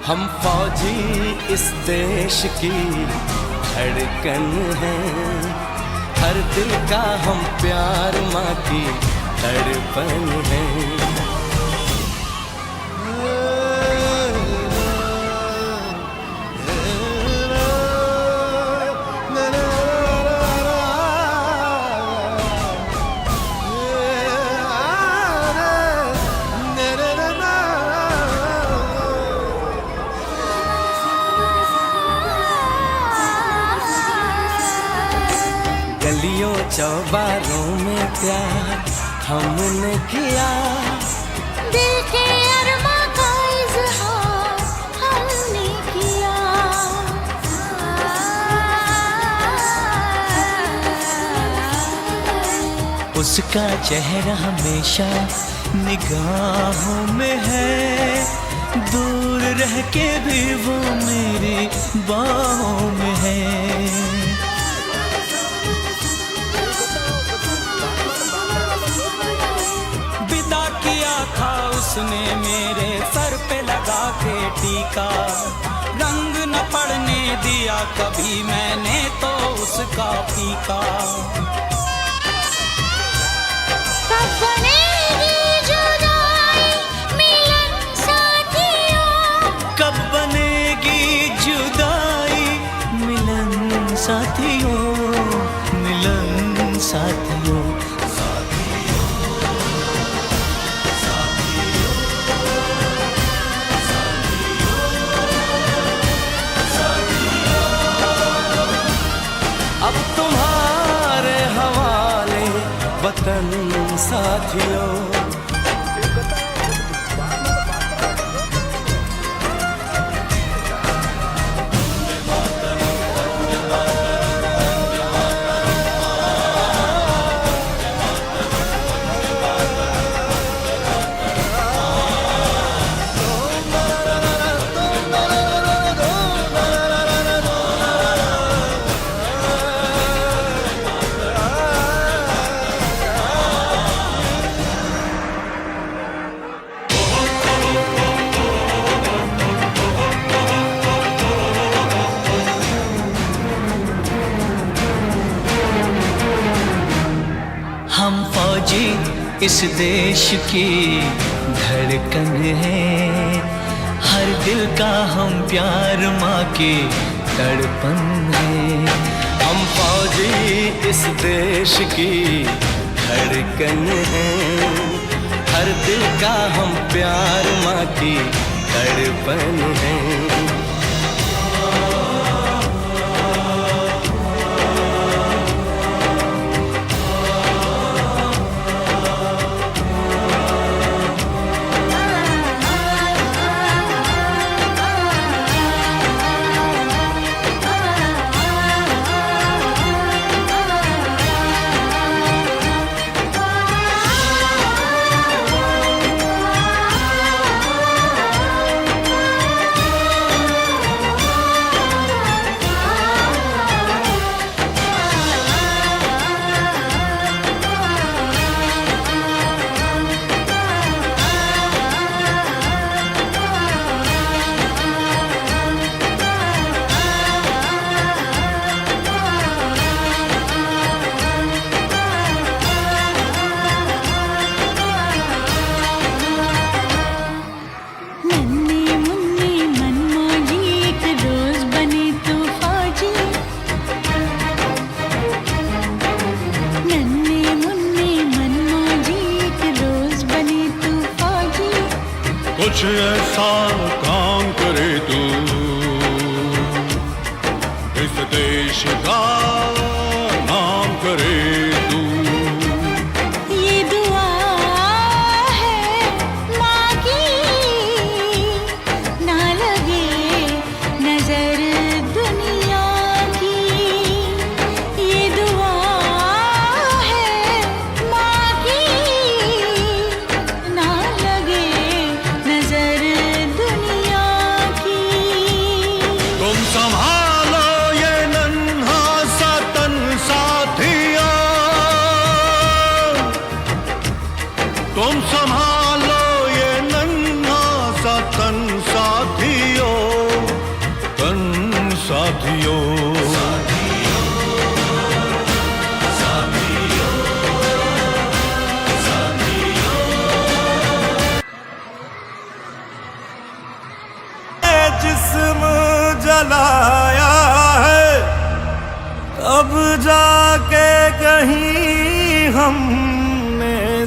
हम फौजी इस देश की धड़कन हैं, हर दिल का हम प्यार माँ की तड़पन है। गलियों चौबारों में प्यार हमने किया, दिल के अरमा का इज़हार हमने किया। उसका चेहरा हमेशा निगाहों में है, दूर रह के भी वो मेरी बाहों में है। था उसने मेरे सर पे लगा के टीका, रंग न पड़ने दिया कभी मैंने तो उसका फीका। कब बनेगी जुदाई मिलन साथियों, कब बनेगी जुदाई मिलन साथियों, मिलन साथियों। अब तुम्हारे हवाले वतन साथियों। हम फौजी इस देश की धड़कन है, हर दिल का हम प्यार माँ की तड़पन है। हम फौजी इस देश की धड़कन हैं, हर दिल का हम प्यार माँ की तड़पन है। कुछ ऐसा काम करे तू इस देश का नाम करे तू। ये दुआ है माँ की, ना लगे नजर दुनिया की। ये दुआ है माँ की, ना लगे नजर दुनिया की। तुम संभालो ये नन्हा सा तन साथिया, तुम संभालो ये नन्हा सा तन साथियों।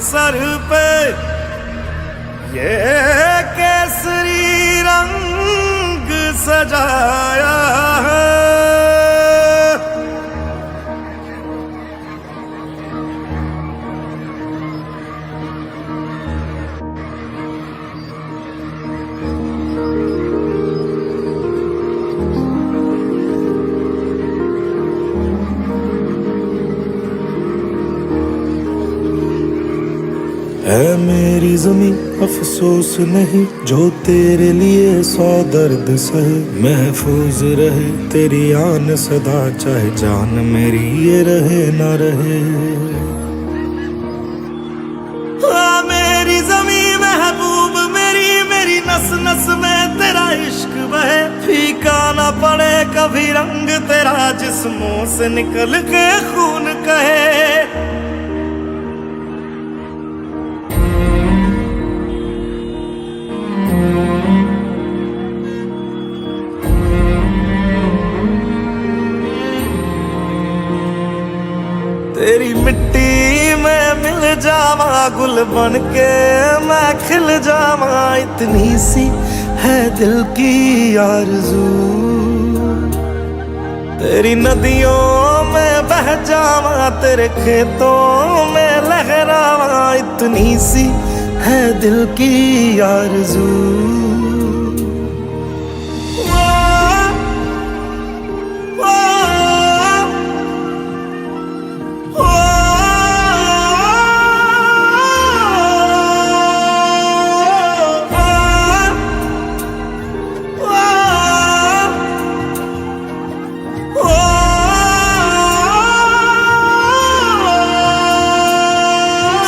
सर पे ये केसरी रंग सजाया है। है मेरी ज़मीं अफसोस नहीं जो तेरे लिए 100 दर्द सहे। महफूज रहे तेरी आन सदा चाहे जान मेरी ये रहे ना रहे। हाँ मेरी ज़मीं महबूब मेरी, मेरी नस नस में तेरा इश्क बहे। फीका ना पड़े कभी रंग तेरा जिस्मों से निकल के खून कहे। तेरी मिट्टी में मिल जावा गुल बन के मैं खिल जावा। इतनी सी है दिल की आरज़ू। तेरी नदियों में बह जावा तेरे खेतों में लहरावा। इतनी सी है दिल की आरज़ू।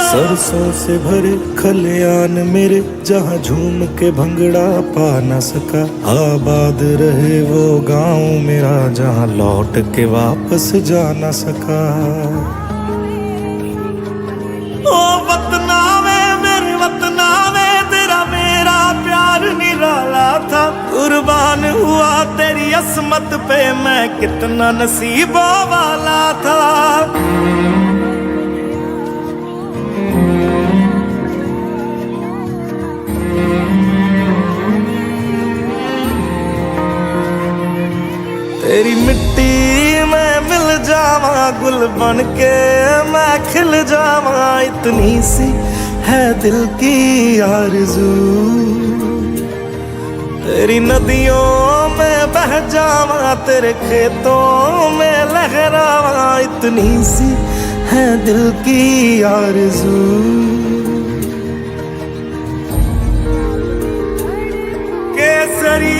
सरसों से भरे खलियान मेरे जहाँ झूम के भंगड़ा पा न सका। आबाद रहे वो गांव मेरा जहाँ लौट के वापस जा न सका। ओ वतना में मेरे वतना में तेरा मेरा प्यार निराला था। कुर्बान हुआ तेरी असमत पे मैं कितना नसीबों वाला था। तेरी मिट्टी में मिल जावा गुल बन के मैं खिल जावा। इतनी सी है दिल की आरज़ू। तेरी नदियों में बह जावा तेरे खेतों में लहरावा। इतनी सी है दिल की आरज़ू। केसरी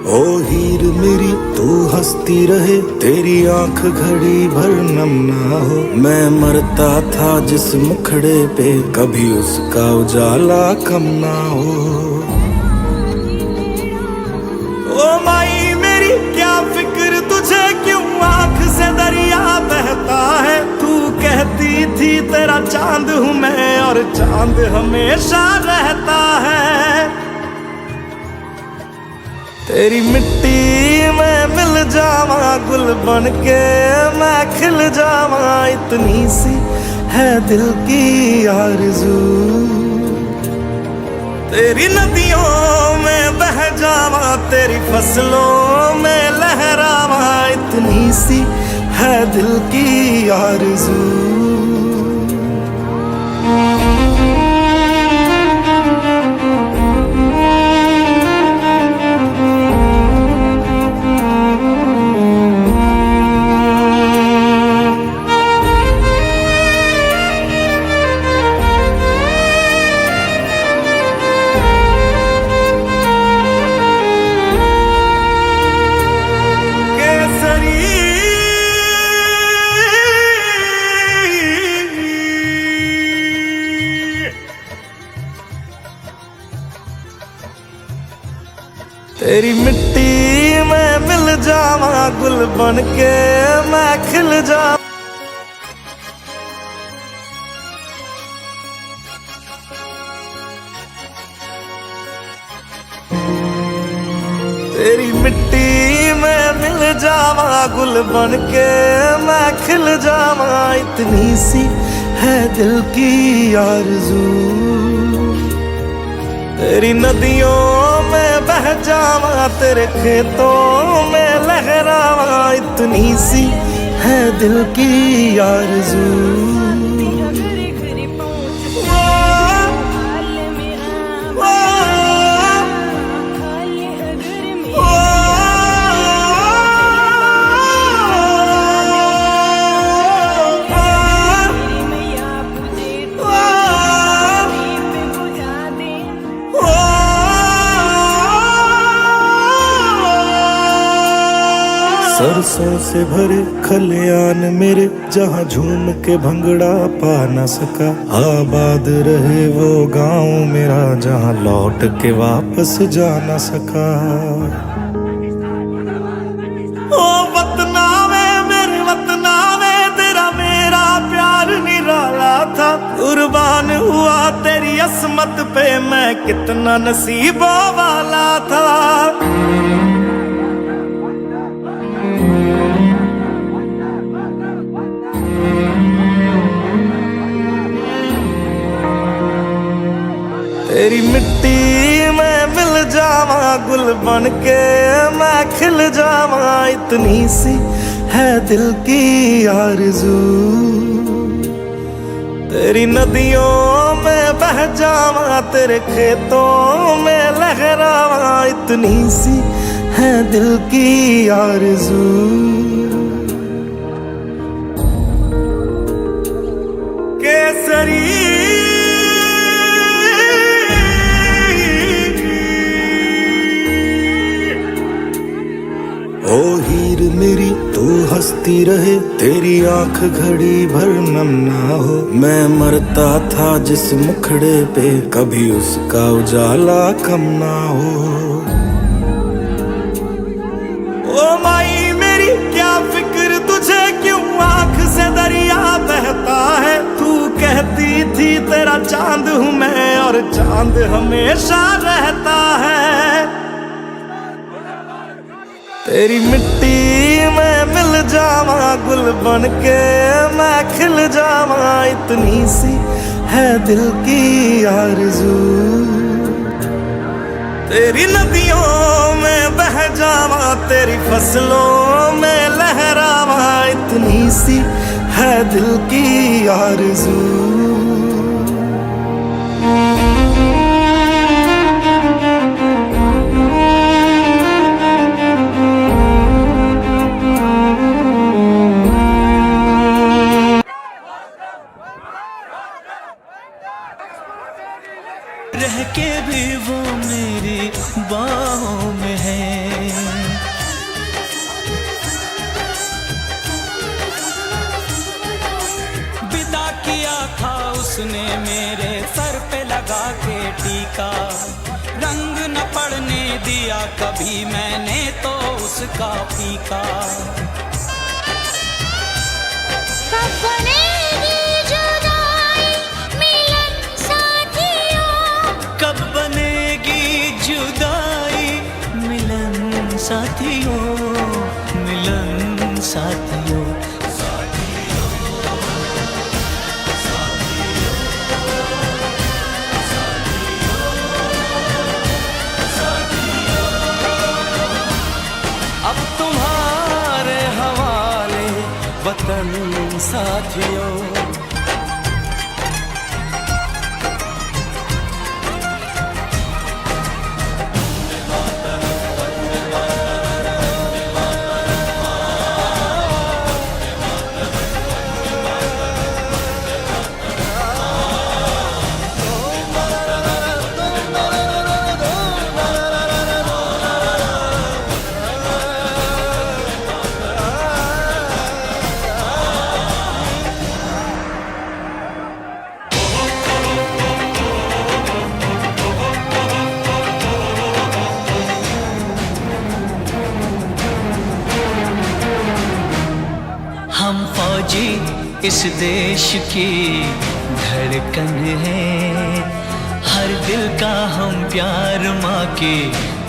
ओ हीर मेरी तू हंसती रहे तेरी आंख घड़ी भर नम ना हो। मैं मरता था जिस मुखड़े पे कभी उसका उजाला कम ना हो। ओ माई मेरी क्या फिक्र तुझे क्यों आंख से दरिया बहता है। तू कहती थी तेरा चांद हूँ मैं और चांद हमेशा रहता है। तेरी मिट्टी में मिल जावा गुल बन के मैं खिल जावा। इतनी सी है दिल की आरज़ू। तेरी नदियों में बह जावा तेरी फसलों में लहरावा। इतनी सी है दिल की आरज़ू। तेरी मिट्टी में मिल जावा गुल बन के मैं खिल जावा। तेरी मिट्टी में जावा गुल बन के मैं खिल जावा, इतनी सी है दिल की आरज़ू। तेरी नदियों में बह जावा, तेरे खेतों में लहरावा, इतनी सी है दिल की आरज़ू। सरसों से भरे खलियान मेरे, जहाँ झूम के भंगड़ा पा न सका। आबाद रहे वो गांव मेरा, जहाँ लौट के वापस जा न सका। ओ वतना में मेरे वतना में, तेरा मेरा प्यार निराला था। कुर्बान हुआ तेरी असमत पे मैं, कितना नसीबों वाला था। तेरी मिट्टी में मिल जावा, गुल बन के मैं खिल जावा, इतनी सी है दिल की आरज़ू। तेरी नदियों में बह जावा, तेरे खेतों में लहरावा, इतनी सी है दिल की आरज़ू। केसरी ओ हीर मेरी तू हंसती रहे, तेरी आंख घड़ी भर नम ना हो। मैं मरता था जिस मुखड़े पे, कभी उसका उजाला कम ना हो। ओ माई मेरी क्या फिक्र तुझे, क्यों आंख से दरिया बहता है। तू कहती थी तेरा चांद हूँ मैं, और चांद हमेशा रहता है। तेरी मिट्टी में मिल जावा, गुल बन के मैं खिल जावा, इतनी सी है दिल की आरज़ू। तेरी नदियों में बह जावा, तेरी फसलों में लहरावा, इतनी सी है दिल की आरज़ू। रह के भी वो मेरी बाहों में है। विदा किया था उसने मेरे सर पे लगा के टीका, रंग न पड़ने दिया कभी मैंने तो उसका फीका। कब बनेगी जुदाई मिलन साथियों, कब बनेगी जुदाई मिलन साथियों, मिलन साथियों। अब तुम्हारे हवाले वतन साथियों। हम फौजी इस देश की धड़कन है, हर दिल का हम प्यार माँ की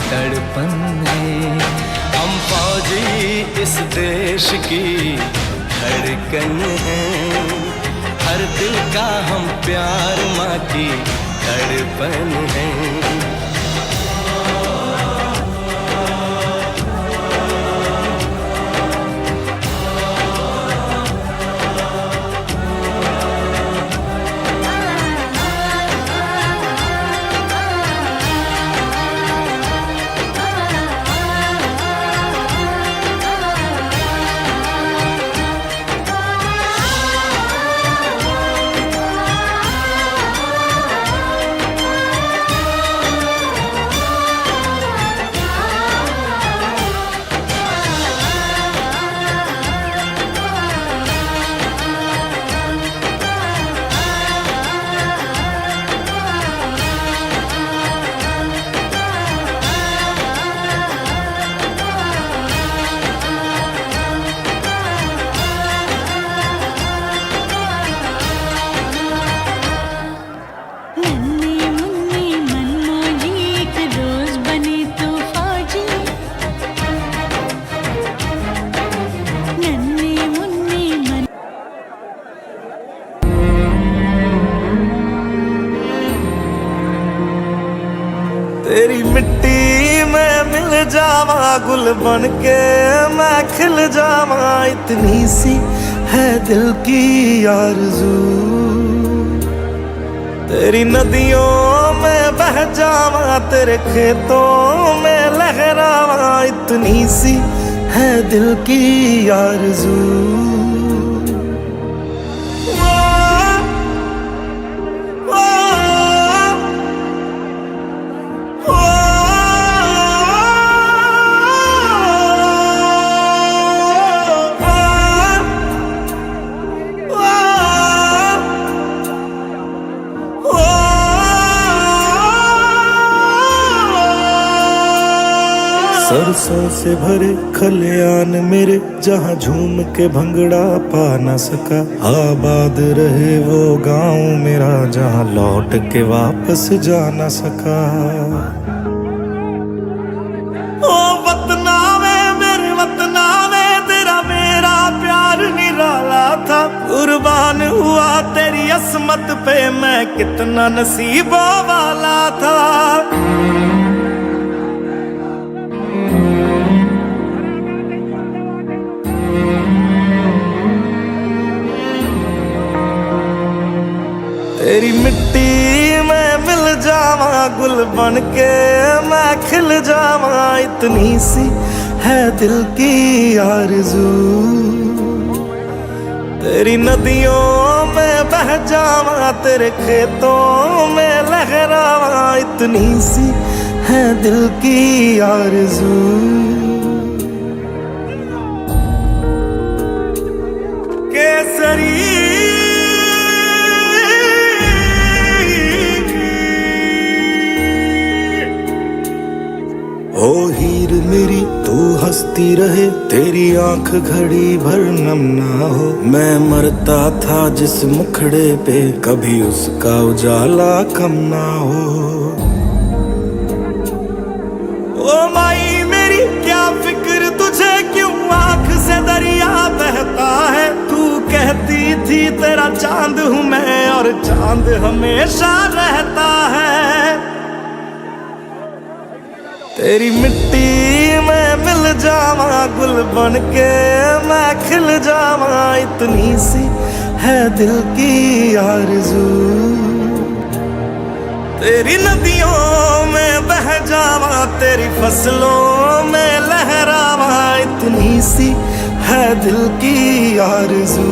तड़पन है। हम फौजी इस देश की धड़कन है, हर दिल का हम प्यार माँ की धड़पन है। तेरी मिट्टी में मिल जावा, गुल बन के मैं खिल जावा, इतनी सी है दिल की आरज़ू। तेरी नदियों में बह जावा, तेरे खेतों में लहरावा, इतनी सी है दिल की आरज़ू। सरसों से भरे खलियान मेरे, जहाँ झूम के भंगड़ा पा न सका, आबाद रहे वो गांव मेरा, जहाँ लौट के वापस जा न सका। ओ वतना में मेरे वतना में, तेरा मेरा प्यार निराला था, कुर्बान हुआ तेरी असमत पे मैं, कितना नसीबों वाला था। तेरी मिट्टी में मिल जावा, गुल बन के मैं खिल जावा, इतनी सी है दिल की आरज़ू। तेरी नदियों में बह जावा, तेरे खेतों में लहरावा, इतनी सी है दिल की आरज़ू। केसरी ओ हीर मेरी तू हंसती रहे, तेरी आंख घड़ी भर नम ना हो, मैं मरता था जिस मुखड़े पे, कभी उसका उजाला कम ना हो। ओ माई मेरी क्या फिक्र तुझे, क्यों आंख से दरिया बहता है, तू कहती थी तेरा चांद हूँ मैं, और चांद हमेशा रहता है। तेरी मिट्टी में मिल जावा, गुल बन के मैं खिल जावा, इतनी सी है दिल की आरज़ू। तेरी नदियों में बह जावा, तेरी फसलों में लहरावा, इतनी सी है दिल की आरज़ू।